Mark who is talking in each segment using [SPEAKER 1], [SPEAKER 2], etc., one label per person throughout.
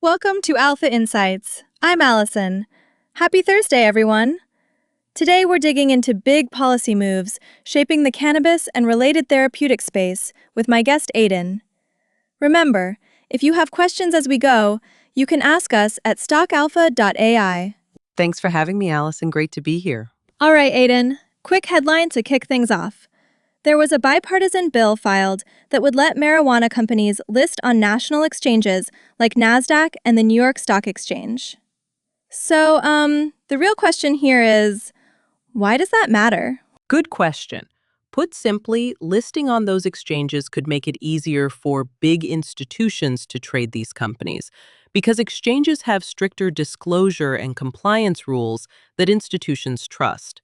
[SPEAKER 1] Welcome to Alpha Insights. I'm Allison. Happy Thursday, everyone. Today we're digging into big policy moves shaping the cannabis and related therapeutic space with my guest Aiden. Remember, if you have questions as we go, you can ask us at stockalpha.ai.
[SPEAKER 2] Thanks for having me, Allison. Great to be here.
[SPEAKER 1] All right, Aiden, quick headline to kick things off. There was a bipartisan bill filed that would let marijuana companies list on national exchanges like NASDAQ and the New York Stock Exchange. So, the real question here is, why does that matter?
[SPEAKER 2] Good question. Put simply, listing on those exchanges could make it easier for big institutions to trade these companies because exchanges have stricter disclosure and compliance rules that institutions trust.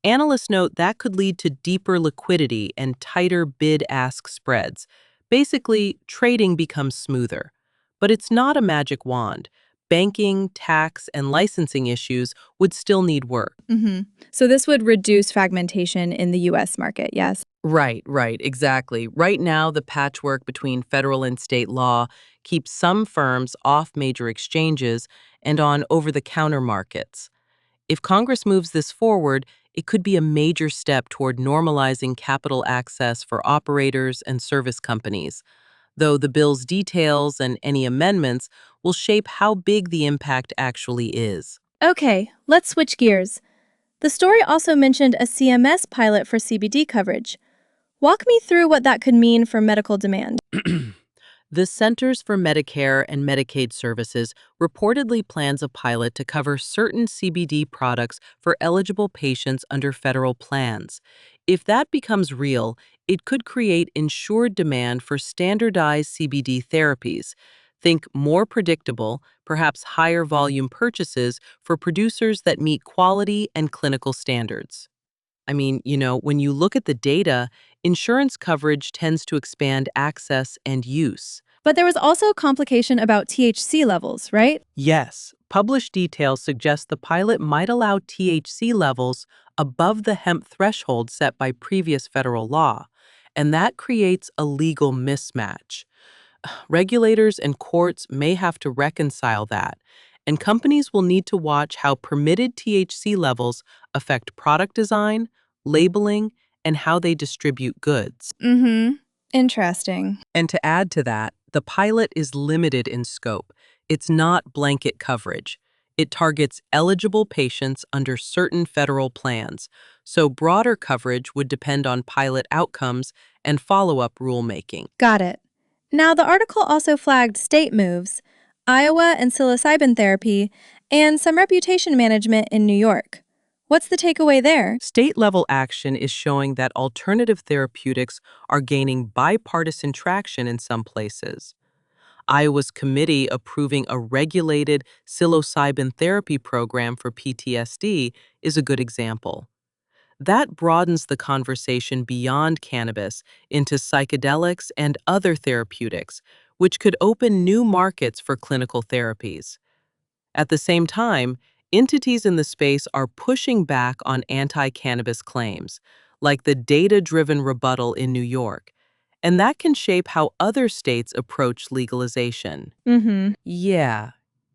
[SPEAKER 2] Analysts note that could lead to deeper liquidity and tighter bid-ask spreads. Basically, trading becomes smoother. But it's not a magic wand. Banking, tax, and licensing issues would still need work.
[SPEAKER 1] So this would reduce fragmentation in the US market, yes?
[SPEAKER 2] Right, exactly. Right now, the patchwork between federal and state law keeps some firms off major exchanges and on over-the-counter markets. If Congress moves this forward, it could be a major step toward normalizing capital access for operators and service companies, though the bill's details and any amendments will shape how big the impact actually is.
[SPEAKER 1] Okay, let's switch gears. The story also mentioned a CMS pilot for CBD coverage. Walk me through what that could mean for medical demand.
[SPEAKER 2] The Centers for Medicare and Medicaid Services reportedly plans a pilot to cover certain CBD products for eligible patients under federal plans. If that becomes real, it could create insured demand for standardized CBD therapies. Think more predictable, perhaps higher volume purchases for producers that meet quality and clinical standards. When you look at the data, insurance coverage tends to expand access and use.
[SPEAKER 1] But there was also a complication about THC levels, right?
[SPEAKER 2] Yes, published details suggest the pilot might allow THC levels above the hemp threshold set by previous federal law, and that creates a legal mismatch. Regulators and courts may have to reconcile that, and companies will need to watch how permitted THC levels affect product design, labeling, and how they distribute goods.
[SPEAKER 1] Interesting.
[SPEAKER 2] And to add to that, the pilot is limited in scope. It's not blanket coverage. It targets eligible patients under certain federal plans, so broader coverage would depend on pilot outcomes and follow-up rulemaking.
[SPEAKER 1] Got it. Now, the article also flagged state moves, Iowa and psilocybin therapy, and some reputation management in New York. What's the takeaway there?
[SPEAKER 2] State-level action is showing that alternative therapeutics are gaining bipartisan traction in some places. Iowa's committee approving a regulated psilocybin therapy program for PTSD is a good example. That broadens the conversation beyond cannabis into psychedelics and other therapeutics, which could open new markets for clinical therapies. At the same time, entities in the space are pushing back on anti-cannabis claims, like the data-driven rebuttal in New York, and that can shape how other states approach legalization. Yeah,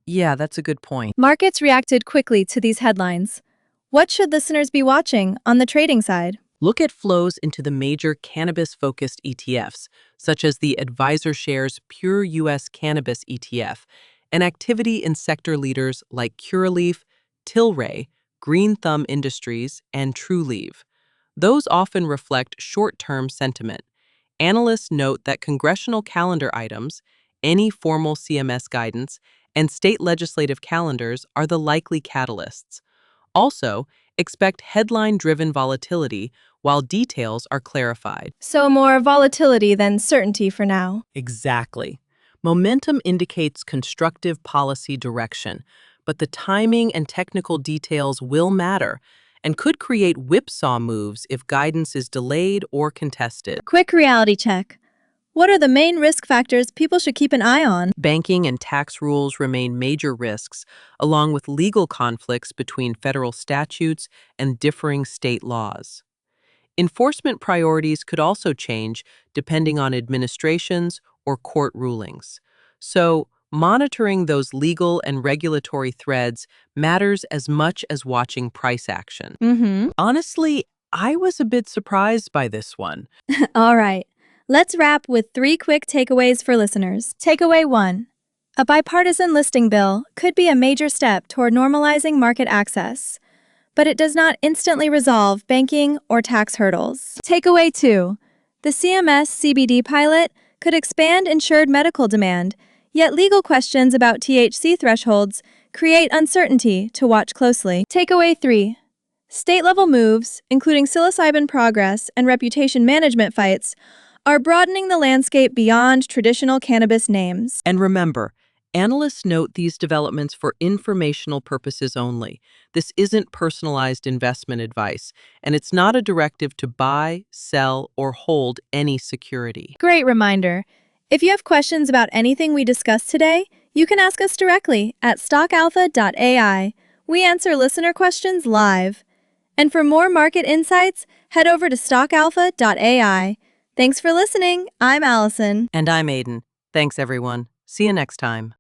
[SPEAKER 2] that's a good point.
[SPEAKER 1] Markets reacted quickly to these headlines. What should listeners be watching on the trading side?
[SPEAKER 2] Look at flows into the major cannabis-focused ETFs, such as the Advisor Shares Pure U.S. Cannabis ETF, and activity in sector leaders like Curaleaf, Tilray, Green Thumb Industries, and TrueLeave. Those often reflect short-term sentiment. Analysts note that congressional calendar items, any formal CMS guidance, and state legislative calendars are the likely catalysts. Also, expect headline-driven volatility while details are clarified.
[SPEAKER 1] So, more volatility than certainty for now.
[SPEAKER 2] Exactly. Momentum indicates constructive policy direction, but the timing and technical details will matter and could create whipsaw moves if guidance is delayed or contested.
[SPEAKER 1] Quick reality check. What are the main risk factors people should keep an eye on?
[SPEAKER 2] Banking and tax rules remain major risks, along with legal conflicts between federal statutes and differing state laws. Enforcement priorities could also change depending on administrations or court rulings. So, Monitoring those legal and regulatory threads matters as much as watching price action.
[SPEAKER 1] Mm-hmm.
[SPEAKER 2] Honestly, I was a bit surprised by this one.
[SPEAKER 1] All right. Let's wrap with 3 quick takeaways for listeners. Takeaway 1. A bipartisan listing bill could be a major step toward normalizing market access, but it does not instantly resolve banking or tax hurdles. Takeaway 2. The CMS CBD pilot could expand insured medical demand, yet legal questions about THC thresholds create uncertainty to watch closely. Takeaway 3. State-level moves, including psilocybin progress and reputation management fights, are broadening the landscape beyond traditional cannabis names.
[SPEAKER 2] And remember, analysts note these developments for informational purposes only. This isn't personalized investment advice, and it's not a directive to buy, sell, or hold any security.
[SPEAKER 1] Great reminder. If you have questions about anything we discussed today, you can ask us directly at stockalpha.ai. We answer listener questions live. And for more market insights, head over to stockalpha.ai. Thanks for listening. I'm Allison.
[SPEAKER 2] And I'm Aiden. Thanks, everyone. See you next time.